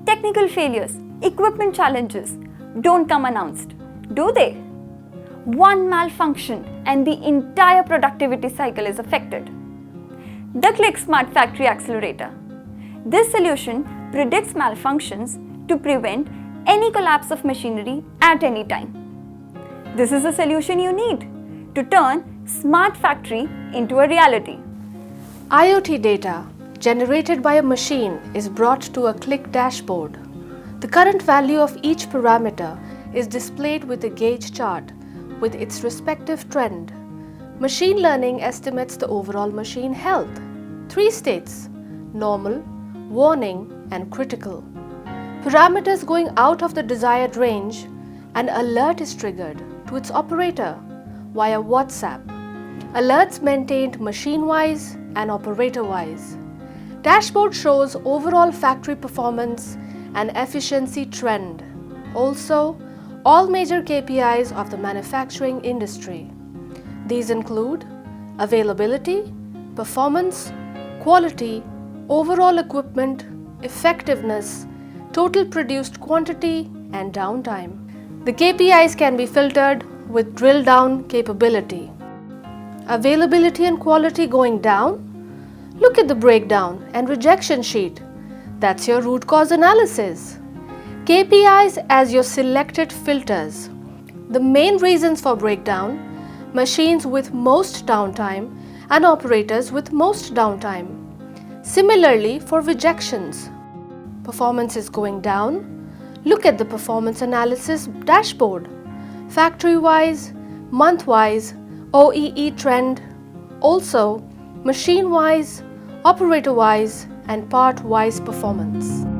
Technical failures, equipment challenges don't come announced, do they? One malfunction and the entire productivity cycle is affected. The Click Smart Factory Accelerator. This solution predicts malfunctions to prevent any collapse of machinery at any time. This is the solution you need to turn smart factory into a reality. IoT data generated by a machine is brought to a Click dashboard. The current value of each parameter is displayed with a gauge chart with its respective trend. Machine learning estimates the overall machine health. 3 states: normal, warning, and critical. Parameters going out of the desired range, an alert is triggered to its operator via WhatsApp. Alerts maintained machine-wise and operator-wise. Dashboard shows overall factory performance and efficiency trend. Also, all major KPIs of the manufacturing industry. These include availability, performance, quality, overall equipment, effectiveness, total produced quantity, and downtime. The KPIs can be filtered with drill down capability. Availability and quality going down? Look at the breakdown and rejection sheet. That's your root cause analysis. KPIs as your selected filters. The main reasons for breakdown: machines with most downtime and operators with most downtime. Similarly for rejections. Performance is going down. Look at the performance analysis dashboard. Factory-wise, month-wise, OEE trend. Also, machine-wise, operator-wise, and part-wise performance.